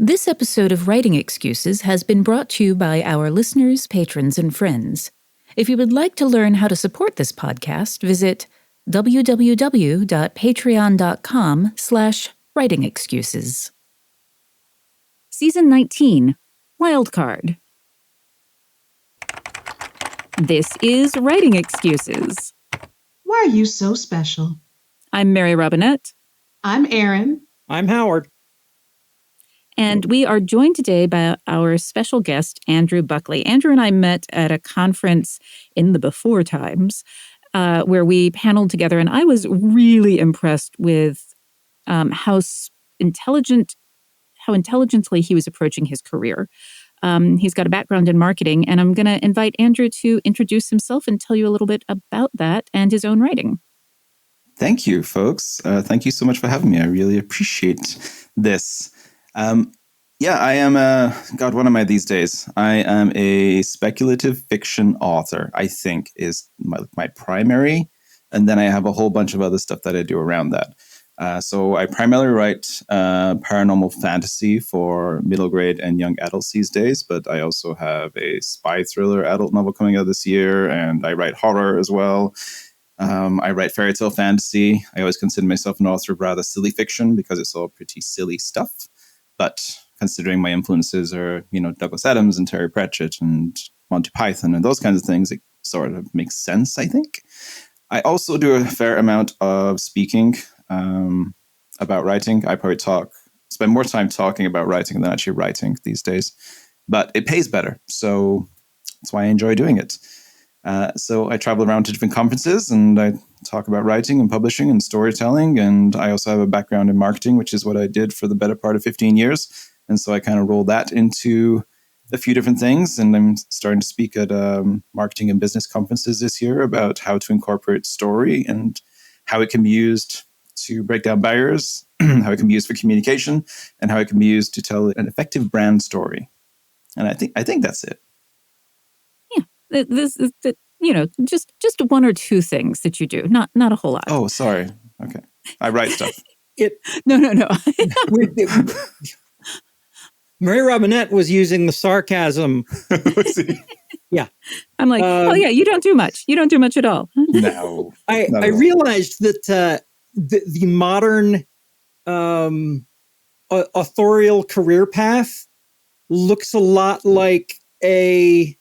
This episode of Writing Excuses has been brought to you by our listeners, patrons, and friends. If you would like to learn how to support this podcast, visit www.patreon.com/writingexcuses. Season 19, Wildcard. This is Writing Excuses. Why are you so special? I'm Mary Robinette. I'm Erin. I'm Howard. And we are joined today by our special guest, Andrew Buckley. Andrew and I met at a conference in the before times where we paneled together, and I was really impressed with how intelligently he was approaching his career. He's got a background in marketing, and I'm going to invite Andrew to introduce himself and tell you a little bit about that and his own writing. Thank you, folks. Thank you so much for having me. I really appreciate this. I am what am I these days? I am a speculative fiction author, I think, is my primary. And then I have a whole bunch of other stuff that I do around that. So I primarily write paranormal fantasy for middle grade and young adults these days, but I also have a spy thriller adult novel coming out this year, and I write horror as well. I write fairy tale fantasy. I always consider myself an author of rather silly fiction because it's all pretty silly stuff. But considering my influences are, Douglas Adams and Terry Pratchett and Monty Python and those kinds of things, it sort of makes sense, I think. I also do a fair amount of speaking about writing. I probably spend more time talking about writing than actually writing these days. But it pays better, so that's why I enjoy doing it. So I travel around to different conferences and I talk about writing and publishing and storytelling. And I also have a background in marketing, which is what I did for the better part of 15 years. And so I kind of rolled that into a few different things. And I'm starting to speak at marketing and business conferences this year about how to incorporate story and how it can be used to break down barriers, how it can be used for communication, and how it can be used to tell an effective brand story. And I think that's it. This is just one or two things that you do, not a whole lot. Oh, sorry. Okay. I write stuff. No. Mary Robinette was using the sarcasm. Yeah. I'm like, you don't do much. You don't do much at all. No. I realized that the modern authorial career path looks a lot like a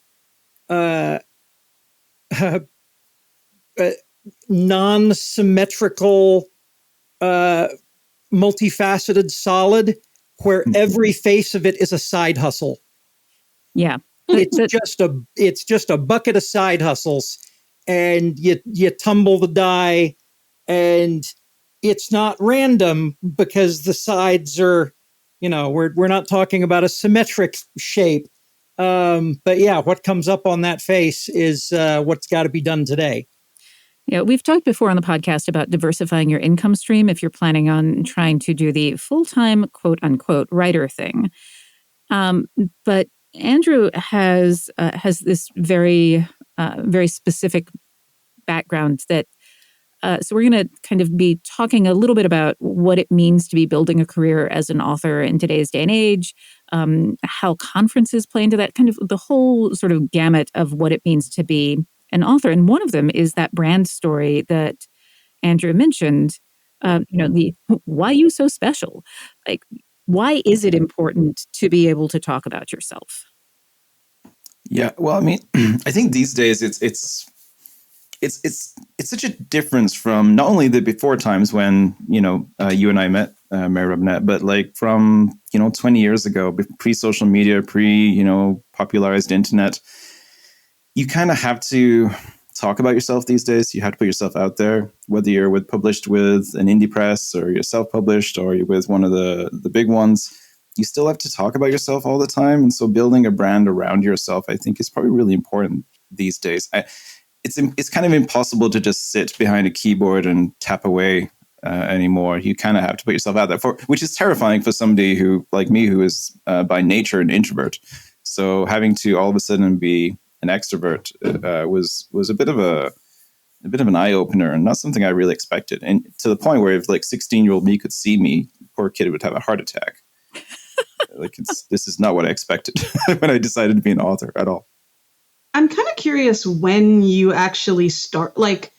non-symmetrical, multifaceted solid where every face of it is a side hustle. Yeah. It's just a bucket of side hustles, and you tumble the die, and it's not random because the sides are, we're not talking about a symmetric shape. But yeah, what comes up on that face is what's got to be done today. Yeah, we've talked before on the podcast about diversifying your income stream if you're planning on trying to do the full-time, quote unquote, writer thing. But Andrew has this very, very specific background that. So we're going to kind of be talking a little bit about what it means to be building a career as an author in today's day and age, how conferences play into that, kind of the whole sort of gamut of what it means to be an author. And one of them is that brand story that Andrew mentioned, the why you so special? Like, why is it important to be able to talk about yourself? Yeah, well, I mean, I think these days it's such a difference from not only the before times when, you and I met, Mary Robinette, but like from, 20 years ago, pre-social media, popularized internet, you kind of have to talk about yourself these days. You have to put yourself out there, whether you're published with an indie press or you're self-published or you're with one of the big ones. You still have to talk about yourself all the time. And so building a brand around yourself, I think, is probably really important these days. It's kind of impossible to just sit behind a keyboard and tap away anymore. You kind of have to put yourself out there, which is terrifying for somebody who, like me, who is by nature an introvert. So having to all of a sudden be an extrovert was a bit of an eye opener and not something I really expected. And to the point where if like 16-year-old me could see me, poor kid would have a heart attack. This is not what I expected when I decided to be an author at all. I'm kind of curious when you actually start, like,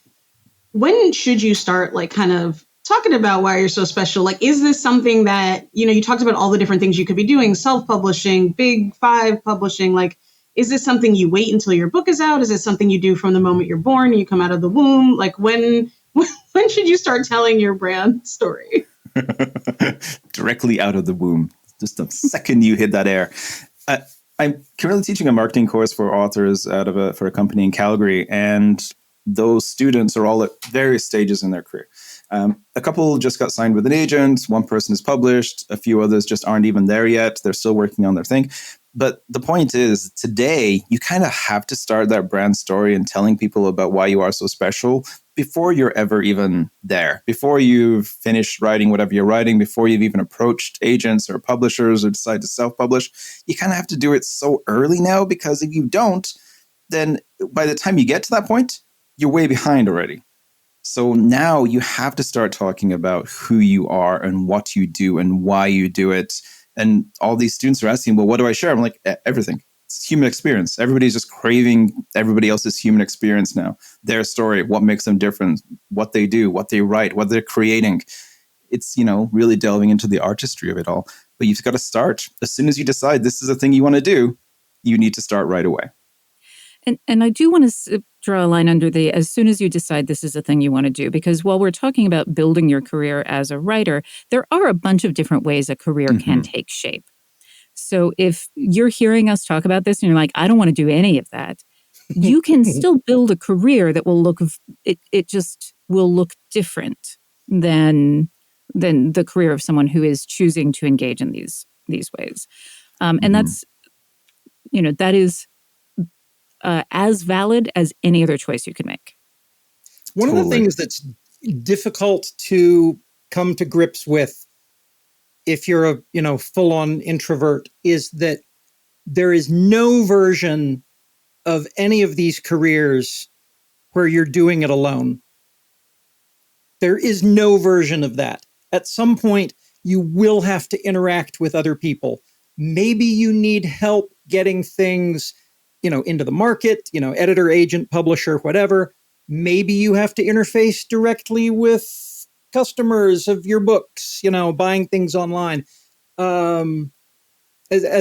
when should you start, like, kind of talking about why you're so special? Like, is this something that, you talked about all the different things you could be doing, self-publishing, big five publishing, like, is this something you wait until your book is out? Is it something you do from the moment you're born, you come out of the womb? Like, when should you start telling your brand story? Directly out of the womb. Just the second you hit that air. I'm currently teaching a marketing course for authors for a company in Calgary, and those students are all at various stages in their career. A couple just got signed with an agent. One person is published. A few others just aren't even there yet. They're still working on their thing. But the point is, today, you kind of have to start that brand story and telling people about why you are so special before you're ever even there, before you've finished writing whatever you're writing, before you've even approached agents or publishers or decide to self-publish. You kind of have to do it so early now, because if you don't, then by the time you get to that point, you're way behind already. So now you have to start talking about who you are and what you do and why you do it. And all these students are asking, well, what do I share? I'm like, everything. It's human experience. Everybody's just craving everybody else's human experience now. Their story, what makes them different, what they do, what they write, what they're creating. It's, really delving into the artistry of it all. But you've got to start. As soon as you decide this is a thing you want to do, you need to start right away. And I do want to draw a line under the as soon as you decide this is a thing you want to do, because while we're talking about building your career as a writer, there are a bunch of different ways a career can take shape. So if you're hearing us talk about this and you're like, I don't want to do any of that, you can still build a career that will it just will look different than the career of someone who is choosing to engage in these ways. And that's, that is as valid as any other choice you can make. One of the things that's difficult to come to grips with if you're a full-on introvert is that there is no version of any of these careers where you're doing it alone. There is no version of that. At some point, you will have to interact with other people. Maybe you need help getting things into the market, editor, agent, publisher, whatever. Maybe you have to interface directly with customers of your books, buying things online. As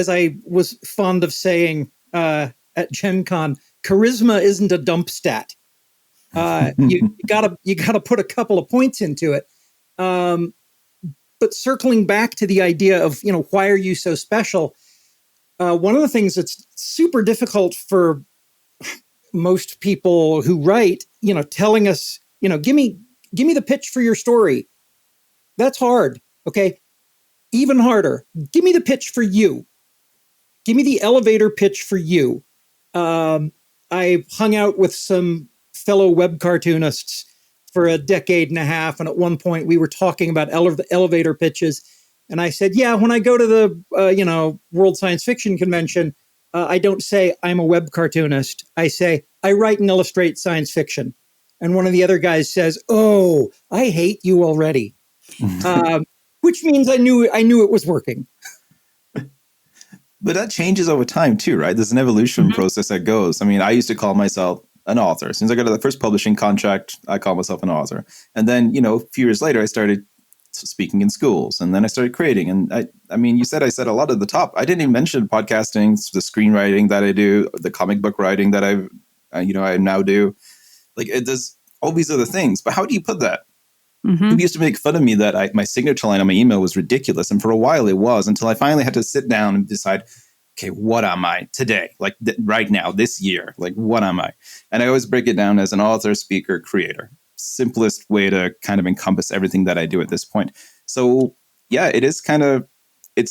I was fond of saying at Gen Con, charisma isn't a dump stat. You gotta put a couple of points into it. But circling back to the idea of, why are you so special? One of the things that's super difficult for most people who write, telling us, give me the pitch for your story. That's hard. Okay. Even harder. Give me the pitch for you. Give me the elevator pitch for you. I hung out with some fellow web cartoonists for a decade and a half. And at one point we were talking about elevator pitches. And I said, yeah, when I go to the, World Science Fiction Convention, I don't say I'm a web cartoonist. I say I write and illustrate science fiction. And one of the other guys says, oh, I hate you already. Which means I knew it was working. But that changes over time too, right? There's an evolution process that goes. I mean, I used to call myself an author. As soon as I got the first publishing contract, I called myself an author. And then, a few years later, I started speaking in schools, and then I started creating. And I mean, I said a lot at the top. I didn't even mention podcasting, the screenwriting that I do, the comic book writing that I now do. Like, there's all these other things. But how do you put that? People used to make fun of me that my signature line on my email was ridiculous. And for a while it was, until I finally had to sit down and decide, okay, what am I today? Like right now, this year, like what am I? And I always break it down as an author, speaker, creator. Simplest way to kind of encompass everything that I do at this point. So yeah, it's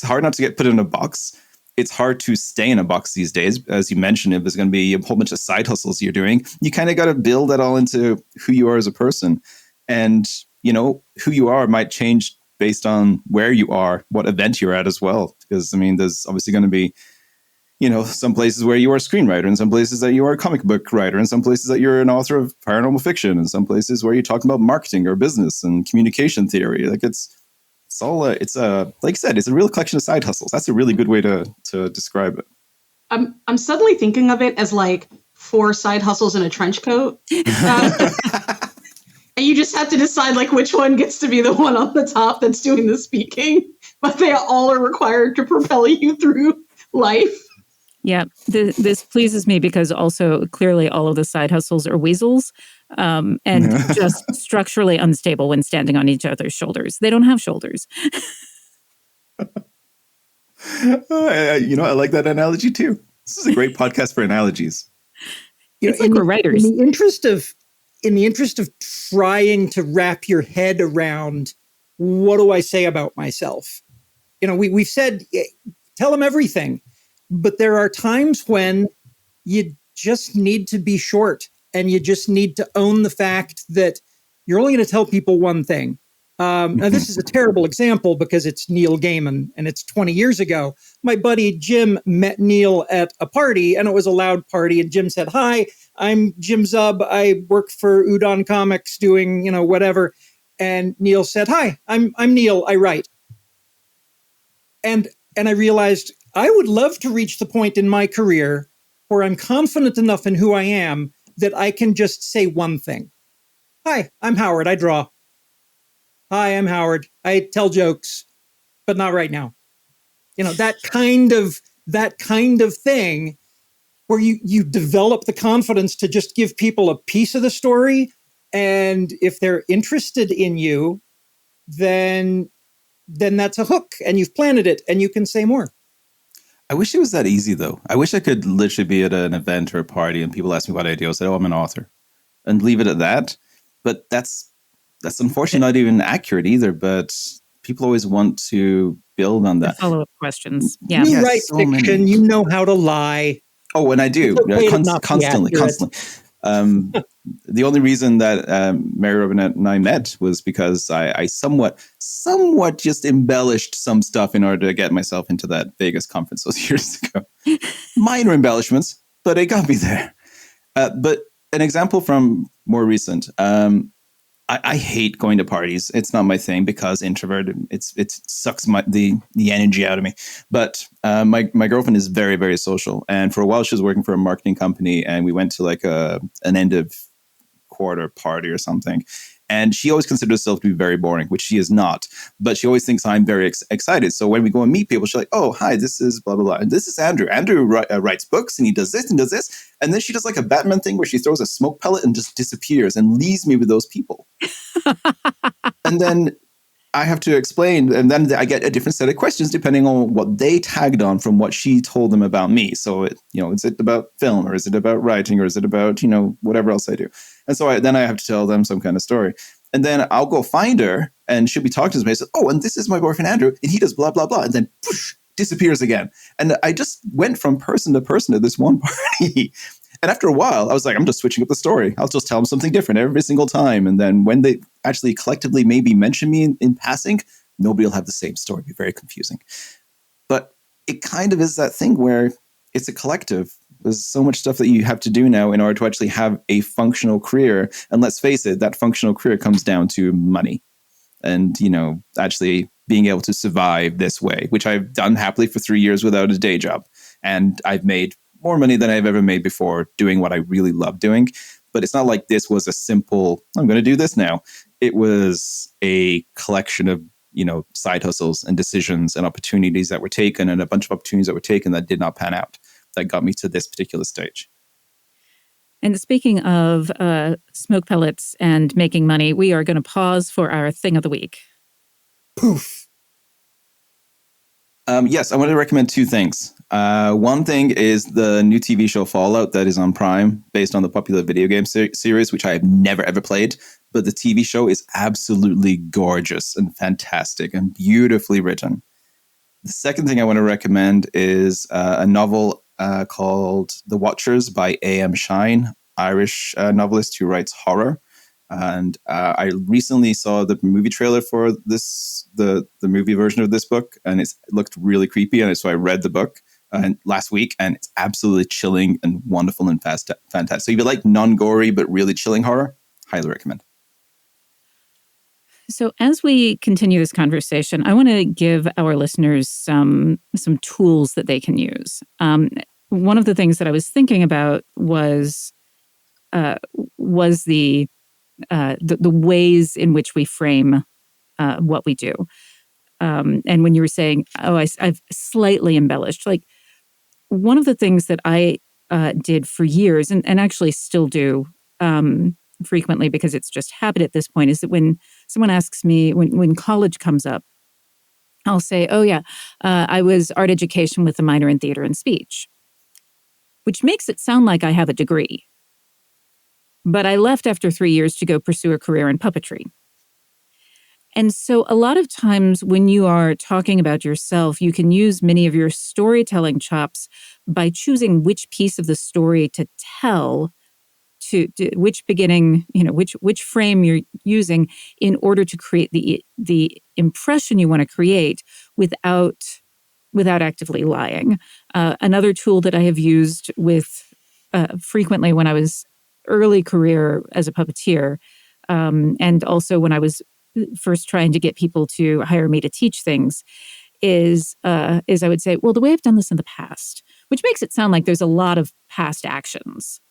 hard not to get put in a box. It's hard to stay in a box these days. As you mentioned, if there's going to be a whole bunch of side hustles you're doing, you kind of got to build that all into who you are as a person. And who you are might change based on where you are, what event you're at as well. Because, I mean, there's obviously going to be, some places where you are a screenwriter, and some places that you are a comic book writer, and some places that you're an author of paranormal fiction, and some places where you're talking about marketing or business and communication theory. Like it's It's all it's like I said, it's a real collection of side hustles. That's a really good way to describe it. I'm suddenly thinking of it as like 4 side hustles in a trench coat. And you just have to decide like which one gets to be the one on the top that's doing the speaking, but they all are required to propel you through life. Yeah, this pleases me because also clearly all of the side hustles are weasels and just structurally unstable when standing on each other's shoulders. They don't have shoulders. I like that analogy too. This is a great podcast for analogies. It's like we're writers. In the interest of trying to wrap your head around what do I say about myself? We've said tell them everything, but there are times when you just need to be short and you just need to own the fact that you're only going to tell people one thing. Now, this is a terrible example because it's Neil Gaiman and it's 20 years ago. My buddy Jim met Neil at a party and it was a loud party. And Jim said, "Hi, I'm Jim Zub. I work for Udon Comics doing, whatever." And Neil said, "Hi, I'm Neil. I write." And I realized I would love to reach the point in my career where I'm confident enough in who I am that I can just say one thing. "Hi, I'm Howard. I draw." "Hi, I'm Howard. I tell jokes, but not right now." That kind of thing where you develop the confidence to just give people a piece of the story. And if they're interested in you, then that's a hook and you've planted it and you can say more. I wish it was that easy though. I wish I could literally be at an event or a party and people ask me what I do. I say, "Oh, I'm an author," and leave it at that. But that's unfortunately not even accurate either, but people always want to build on that. Follow-up questions. Yeah. You write so fiction, you know how to lie. Oh, and I do. Constantly. The only reason that Mary Robinette and I met was because I somewhat just embellished some stuff in order to get myself into that Vegas conference those years ago. Minor embellishments, but it got me there. But an example from more recent, I hate going to parties. It's not my thing because introvert. It sucks the energy out of me. But my girlfriend is very, very social, and for a while she was working for a marketing company, and we went to like an end of quarter party or something. And she always considers herself to be very boring, which she is not. But she always thinks I'm very excited. So when we go and meet people, she's like, "Oh, hi, this is blah, blah, blah. And this is Andrew. Andrew writes books and he does this and does this." And then she does like a Batman thing where she throws a smoke pellet and just disappears and leaves me with those people. And then I have to explain, and then I get a different set of questions depending on what they tagged on from what she told them about me. So, is it about film, or is it about writing, or is it about, whatever else I do? And so then I have to tell them some kind of story. And then I'll go find her, and she'll be talking to me. I say, "Oh, and this is my boyfriend, Andrew, and he does blah, blah, blah." And then whoosh, disappears again. And I just went from person to person at this one party. And after a while, I was like, I'm just switching up the story. I'll just tell them something different every single time. And then when they actually collectively maybe mention me in passing, nobody will have the same story. It'll be very confusing. But it kind of is that thing where it's a collective. There's so much stuff that you have to do now in order to actually have a functional career. And let's face it, that functional career comes down to money. And, actually being able to survive this way, which I've done happily for 3 years without a day job. And I've made more money than I've ever made before doing what I really love doing. But it's not like this was a simple, "I'm going to do this now." It was a collection of, side hustles and decisions and opportunities that were taken, and a bunch of opportunities that were taken that did not pan out, that got me to this particular stage. And speaking of smoke pellets and making money, we are going to pause for our thing of the week. Poof. Yes, I want to recommend 2 things. One thing is the new TV show Fallout that is on Prime, based on the popular video game series, which I have never, ever played. But the TV show is absolutely gorgeous and fantastic and beautifully written. The second thing I want to recommend is a novel called The Watchers by A.M. Shine, Irish novelist who writes horror. And I recently saw the movie trailer for this, the movie version of this book, and it looked really creepy. And so I read the book last week, and it's absolutely chilling and wonderful and fantastic. So if you like non-gory but really chilling horror, highly recommend. So as we continue this conversation, I want to give our listeners some tools that they can use. One of the things that I was thinking about was the ways in which we frame what we do. And when you were saying, "Oh, I've slightly embellished," like one of the things that I did for years, and actually still do frequently because it's just habit at this point, is that when someone asks me, when college comes up, I'll say, "Oh yeah, I was art education with a minor in theater and speech," which makes it sound like I have a degree. But I left after 3 years to go pursue a career in puppetry. And so a lot of times when you are talking about yourself, you can use many of your storytelling chops by choosing which piece of the story to tell, to which beginning, which frame you're using in order to create the impression you want to create without actively lying. Another tool that I have used with frequently when I was early career as a puppeteer, and also when I was first trying to get people to hire me to teach things, is I would say, well, the way I've done this in the past, which makes it sound like there's a lot of past actions.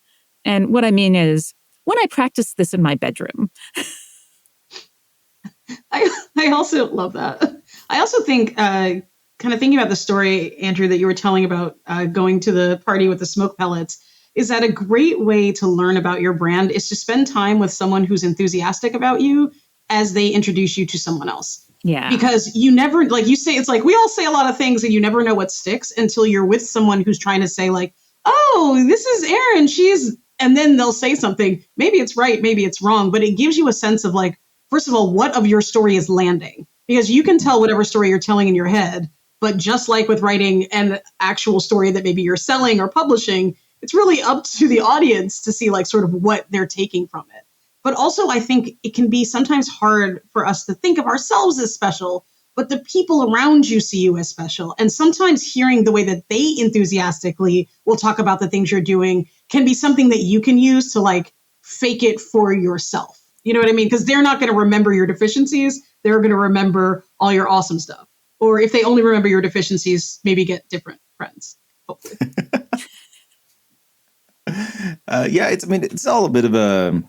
And what I mean is, when I practiced this in my bedroom. I also love that. I also think, kind of thinking about the story, Andrew, that you were telling about going to the party with the smoke pellets, is that a great way to learn about your brand is to spend time with someone who's enthusiastic about you as they introduce you to someone else. Yeah. Because you never, like you say, it's like we all say a lot of things and you never know what sticks until you're with someone who's trying to say like, oh, this is Erin, and then they'll say something. Maybe it's right, maybe it's wrong, but it gives you a sense of like, first of all, what of your story is landing? Because you can tell whatever story you're telling in your head, but just like with writing an actual story that maybe you're selling or publishing, it's really up to the audience to see like sort of what they're taking from it. But also, I think it can be sometimes hard for us to think of ourselves as special, but the people around you see you as special. And sometimes hearing the way that they enthusiastically will talk about the things you're doing can be something that you can use to like fake it for yourself. You know what I mean? Because they're not going to remember your deficiencies. They're going to remember all your awesome stuff. Or if they only remember your deficiencies, maybe get different friends, hopefully. Yeah, it's all a bit of a,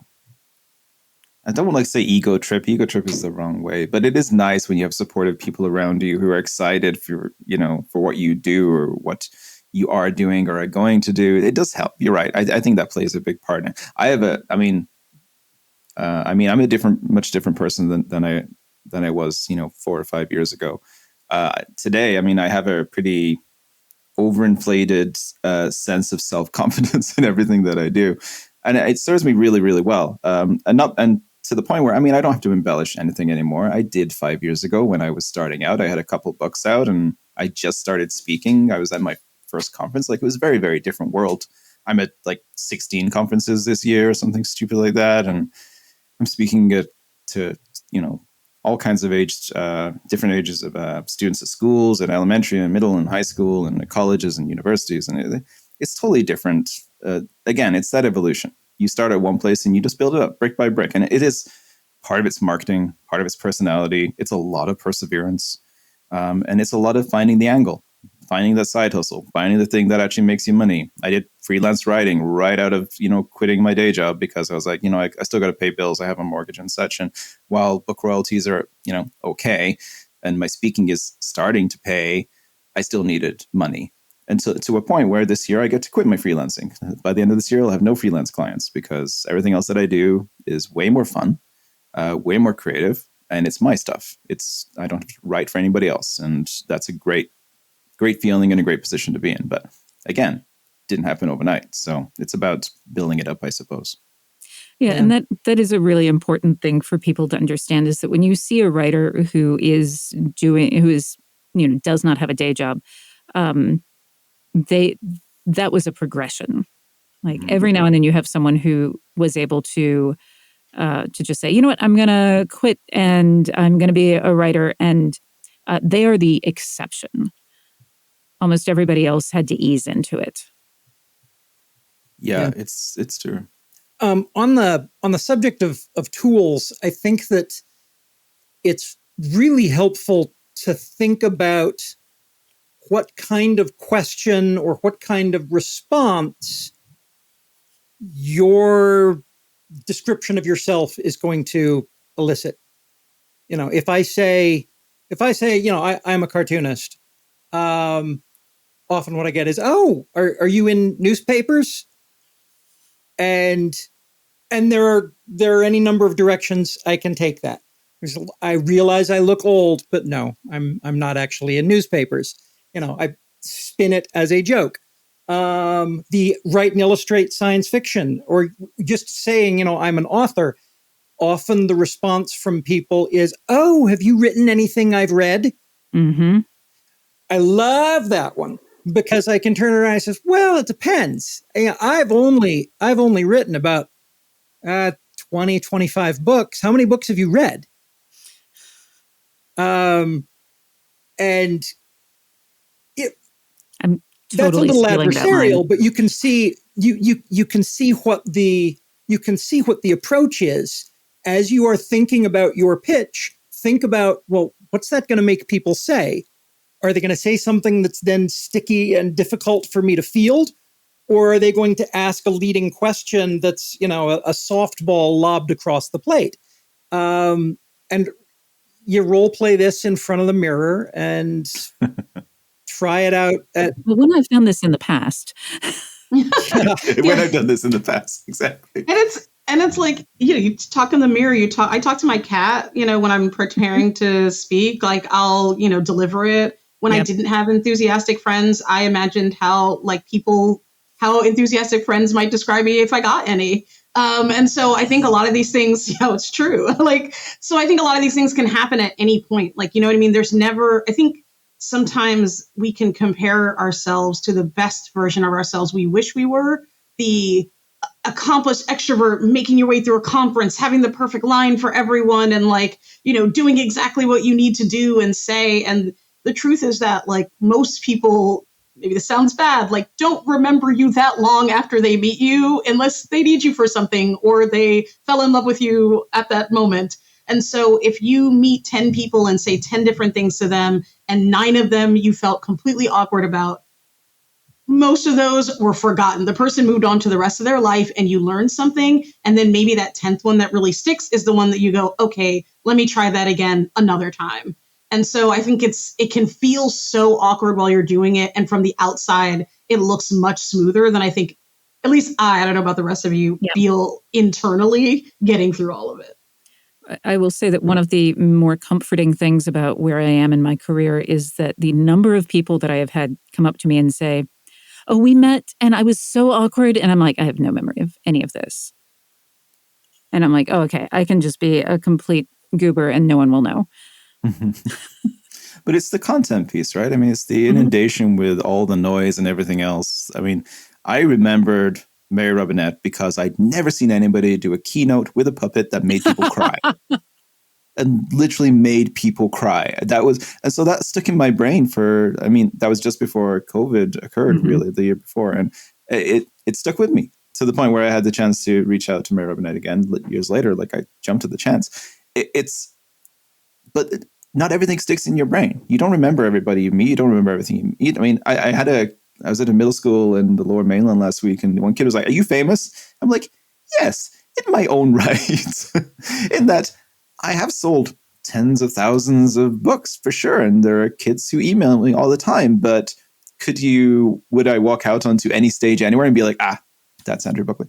I don't want to say ego trip. Ego trip is the wrong way, but it is nice when you have supportive people around you who are excited for, for what you do or what you are doing or are going to do. It does help. You're right. I think that plays a big part. I'm a much different person than I was, 4 or 5 years ago. Today, I have a pretty overinflated sense of self-confidence in everything that I do, and it serves me really, really well. And to the point where I don't have to embellish anything anymore. I did 5 years ago when I was starting out. I had a couple books out, and I just started speaking. I was at my first conference. Like, it was a very, very different world. I'm at like 16 conferences this year or something stupid like that, and I'm speaking to all kinds of different ages of students at schools, at elementary and middle and high school, and at colleges and universities, and it's totally different. Again, it's that evolution. You start at one place and you just build it up brick by brick, and it is part of its marketing, part of its personality. It's a lot of perseverance, and it's a lot of finding the angle, finding that side hustle, finding the thing that actually makes you money. I did freelance writing right out of, quitting my day job because I was like, I still got to pay bills. I have a mortgage and such. And while book royalties are, okay, and my speaking is starting to pay, I still needed money. And to a point where this year I get to quit my freelancing. By the end of this year, I'll have no freelance clients because everything else that I do is way more fun, way more creative, and it's my stuff. I don't have to write for anybody else. And that's a great feeling and a great position to be in. But again, didn't happen overnight. So it's about building it up, I suppose. Yeah, and that is a really important thing for people to understand, is that when you see a writer who does not have a day job, that was a progression. Like, every now and then you have someone who was able to just say, you know what, I'm going to quit and I'm going to be a writer, and they are the exception. Almost everybody else had to ease into it. Yeah. It's true. On the subject of tools, I think that it's really helpful to think about what kind of question or what kind of response your description of yourself is going to elicit. If I say, I'm a cartoonist, often what I get is, "Oh, are you in newspapers?" And there are any number of directions I can take that. I realize I look old, but no, I'm not actually in newspapers. I spin it as a joke. The write and illustrate science fiction, or just saying, I'm an author. Often the response from people is, "Oh, have you written anything I've read?" Mm-hmm. I love that one because I can turn around and say, "Well, it depends. I've only written about 20, 25 books. How many books have you read?" And I'm that's a totally little stealing that line. adversarial, but you can see you can see what the approach is as you are thinking about your pitch. Think about, well, what's that going to make people say? Are they going to say something that's then sticky and difficult for me to field? Or are they going to ask a leading question that's, a softball lobbed across the plate? And you role play this in front of the mirror and try it out. But when I've done this in the past. When I've done this in the past, exactly. And it's like, you talk in the mirror, I talk to my cat, when I'm preparing to speak, like I'll, deliver it. When I didn't have enthusiastic friends, I imagined how enthusiastic friends might describe me if I got any. And so I think a lot of these things, it's true. So I think a lot of these things can happen at any point. Like, you know what I mean? I think sometimes we can compare ourselves to the best version of ourselves we wish we were. The accomplished extrovert making your way through a conference, having the perfect line for everyone, and doing exactly what you need to do and say. And the truth is that most people, maybe this sounds bad, don't remember you that long after they meet you unless they need you for something or they fell in love with you at that moment. And so if you meet 10 people and say 10 different things to them and 9 of them you felt completely awkward about, most of those were forgotten. The person moved on to the rest of their life and you learned something. And then maybe that 10th one that really sticks is the one that you go, okay, let me try that again another time. And so I think it can feel so awkward while you're doing it. And from the outside, it looks much smoother than I think, at least I don't know about the rest of you, feel internally getting through all of it. I will say that one of the more comforting things about where I am in my career is that the number of people that I have had come up to me and say, "Oh, we met and I was so awkward." And I'm like, I have no memory of any of this. And I'm like, oh, okay, I can just be a complete goober and no one will know. But it's the content piece, right? I mean, it's the inundation with all the noise and everything else. I mean, I remembered Mary Robinette because I'd never seen anybody do a keynote with a puppet that made people cry. And literally made people cry. And so that stuck in my brain that was just before COVID occurred, really, the year before. And it stuck with me to the point where I had the chance to reach out to Mary Robinette again years later. Like I jumped at the chance. But not everything sticks in your brain. You don't remember everybody you meet. You don't remember everything you meet. I mean, I was at a middle school in the Lower Mainland last week, and one kid was like, "Are you famous?" I'm like, "Yes, in my own right." In that I have sold tens of thousands of books for sure. And there are kids who email me all the time, but would I walk out onto any stage anywhere and be like, that's Andrew Buckley?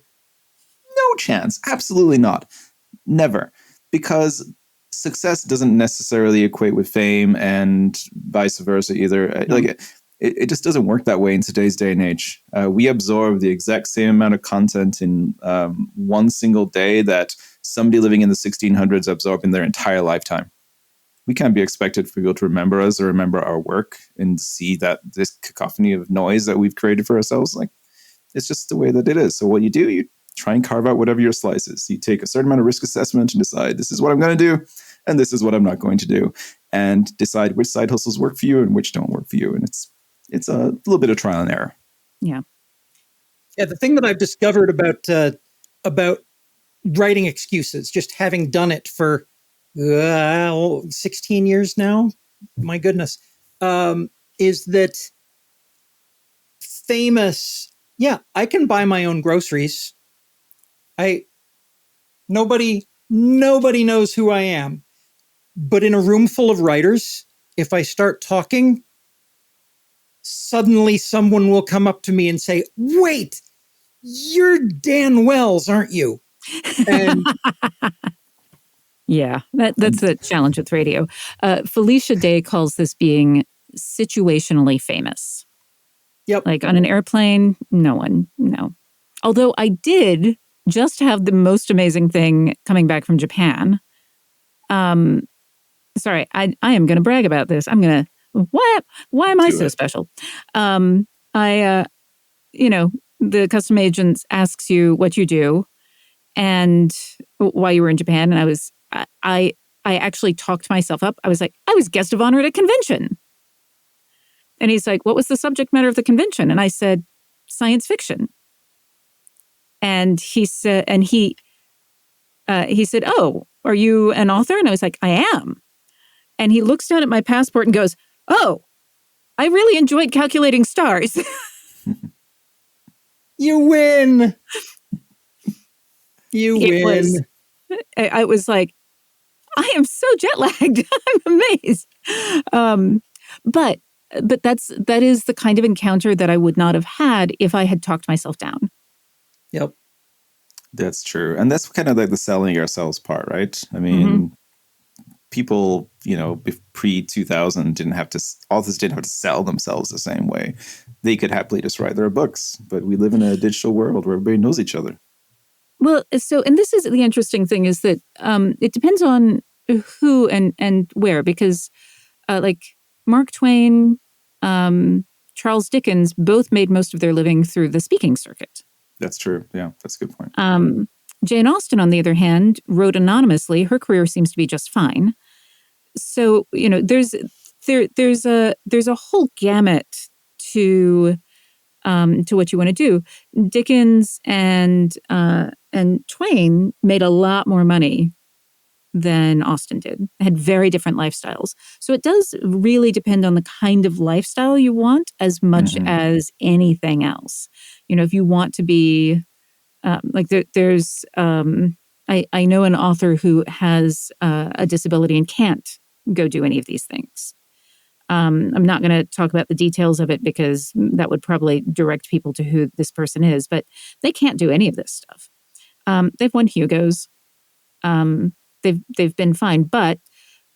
No chance. Absolutely not. Never. Because success doesn't necessarily equate with fame and vice versa either. Like it just doesn't work that way in today's day and age. We absorb the exact same amount of content in one single day that somebody living in the 1600s absorbed in their entire lifetime. We can't be expected for people to remember us or remember our work and see that this cacophony of noise that we've created for ourselves. Like, it's just the way that it is. So what you do, you try and carve out whatever your slice is. You take a certain amount of risk assessment and decide, this is what I'm going to do, and this is what I'm not going to do, and decide which side hustles work for you and which don't work for you. And it's a little bit of trial and error. Yeah. Yeah. The thing that I've discovered about writing excuses, just having done it for 16 years now, my goodness, is that famous. Yeah, I can buy my own groceries. Nobody knows who I am. But in a room full of writers, if I start talking, suddenly someone will come up to me and say, "Wait, you're Dan Wells, aren't you?" And yeah, that's the challenge with radio. Felicia Day calls this being situationally famous. yep, Like on an airplane, no. Although I did just have the most amazing thing coming back from Japan. Sorry, I am going to brag about this. Why am I so special? The custom agent asks you what you do and why you were in Japan. And I actually talked myself up. I was like, I was guest of honor at a convention. And he's like, what was the subject matter of the convention? And I said, science fiction. And he said, oh, are you an author? And I was like, I am. And he looks down at my passport and goes, oh, I really enjoyed calculating stars. you win. You win. I was like, I am so jet lagged. I'm amazed. But that is the kind of encounter that I would not have had if I had talked myself down. Yep. That's true. And that's kind of like the selling yourselves part, right? I mean, people, pre-2000 authors didn't have to sell themselves the same way. They could happily just write their books, but we live in a digital world where everybody knows each other. Well, and this is the interesting thing is that it depends on who and where, because like Mark Twain, Charles Dickens both made most of their living through the speaking circuit. That's true. Yeah, that's a good point. Jane Austen, on the other hand, wrote anonymously. Her career seems to be just fine. So, there's a whole gamut to what you want to do. Dickens and Twain made a lot more money than Austen did. Had very different lifestyles. So it does really depend on the kind of lifestyle you want as much as anything else. If you want to be there's I know an author who has a disability and can't go do any of these things. I'm not going to talk about the details of it because that would probably direct people to who this person is, but they can't do any of this stuff. They've won Hugos. They've been fine, but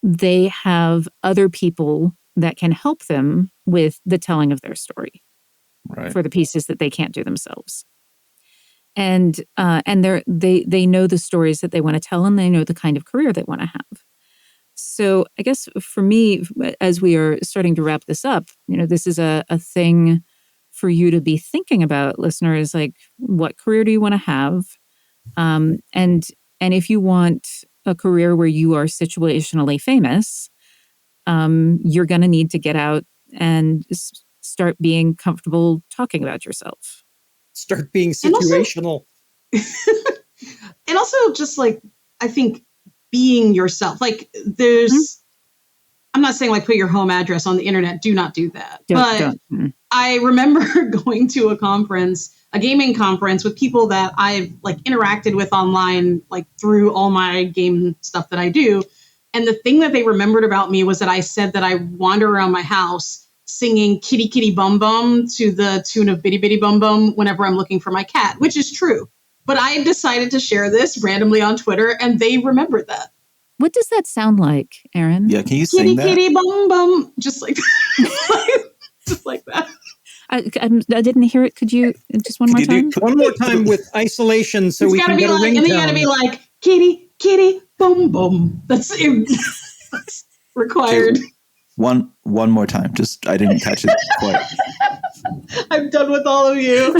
they have other people that can help them with the telling of their story for the pieces that they can't do themselves. And they know the stories that they want to tell, and they know the kind of career they want to have. So I guess for me, as we are starting to wrap this up, this is a thing for you to be thinking about, listeners, like what career do you want to have? And if you want a career where you are situationally famous, you're going to need to get out and start being comfortable talking about yourself. Start being situational. And also just like, I think being yourself, like there's, I'm not saying like put your home address on the internet. Do not do that. But I remember going to a gaming conference with people that I've like interacted with online, like through all my game stuff that I do. And the thing that they remembered about me was that I said that I wander around my house singing Kitty Kitty Bum Bum to the tune of Bitty Bitty Bum Bum whenever I'm looking for my cat, which is true. But I decided to share this randomly on Twitter, and they remembered that. What does that sound like, Aaron? Yeah, can you sing that? Kitty Kitty Bum Bum, just like just like that. I didn't hear it. Could you just one more time? One more time with isolation, so we can get a ringtone. And then you got to be like Kitty Kitty Bum Bum. That's required. Okay. One more time. Just I didn't catch it quite. I'm done with all of you.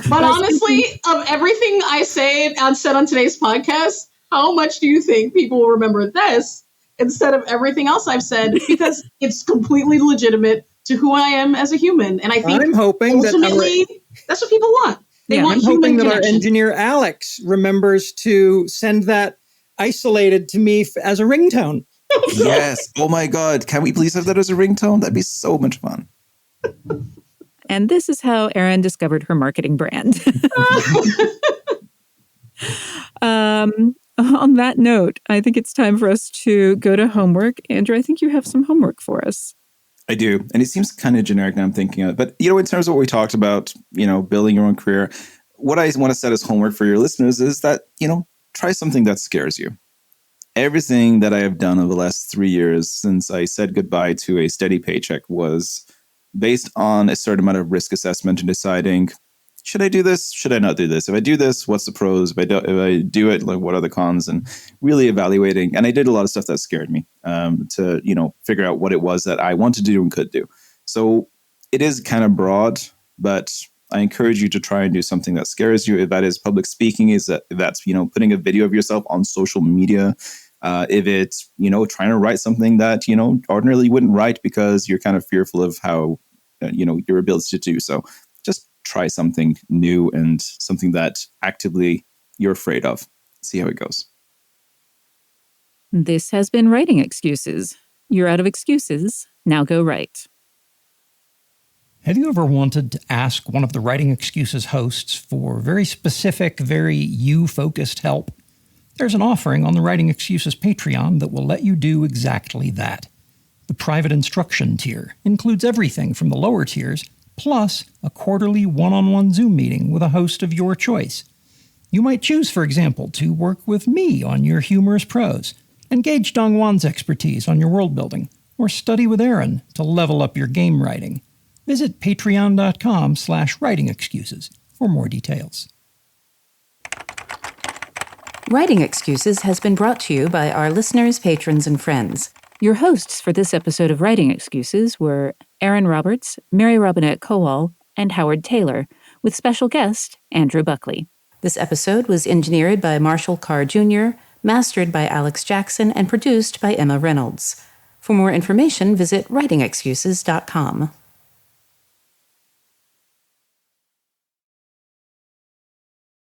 But honestly, of everything I said on today's podcast, how much do you think people will remember this instead of everything else I've said? Because it's completely legitimate to who I am as a human. And I think I'm hoping ultimately that's what people want. They want I'm human hoping that connection. our engineer Alex remembers to send that isolated to me as a ringtone. Yes. Oh my God. Can we please have that as a ringtone? That'd be so much fun. And this is how Erin discovered her marketing brand. On that note, I think it's time for us to go to homework. Andrew, I think you have some homework for us. I do. And it seems kind of generic now I'm thinking of it. But, in terms of what we talked about, building your own career, what I want to set as homework for your listeners is that, try something that scares you. Everything that I have done over the last 3 years since I said goodbye to a steady paycheck was based on a certain amount of risk assessment and deciding, should I do this? Should I not do this? If I do this, what's the pros? If I do it, like, what are the cons? And really evaluating. And I did a lot of stuff that scared me to, figure out what it was that I wanted to do and could do. So it is kind of broad, but I encourage you to try and do something that scares you. If that is public speaking, that's putting a video of yourself on social media. If it's, trying to write something that, ordinarily you wouldn't write because you're kind of fearful of how, your ability to do so. Just try something new and something that actively you're afraid of. See how it goes. This has been Writing Excuses. You're out of excuses. Now go write. Have you ever wanted to ask one of the Writing Excuses hosts for very specific, very you-focused help? There's an offering on the Writing Excuses Patreon that will let you do exactly that. The private instruction tier includes everything from the lower tiers, plus a quarterly one-on-one Zoom meeting with a host of your choice. You might choose, for example, to work with me on your humorous prose, engage Dongwan's expertise on your world building, or study with Erin to level up your game writing. Visit patreon.com/writing excuses for more details. Writing Excuses has been brought to you by our listeners, patrons, and friends. Your hosts for this episode of Writing Excuses were Erin Roberts, Mary Robinette Kowal, and Howard Taylor, with special guest Andrew Buckley. This episode was engineered by Marshall Carr Jr., mastered by Alex Jackson, and produced by Emma Reynolds. For more information, visit writingexcuses.com.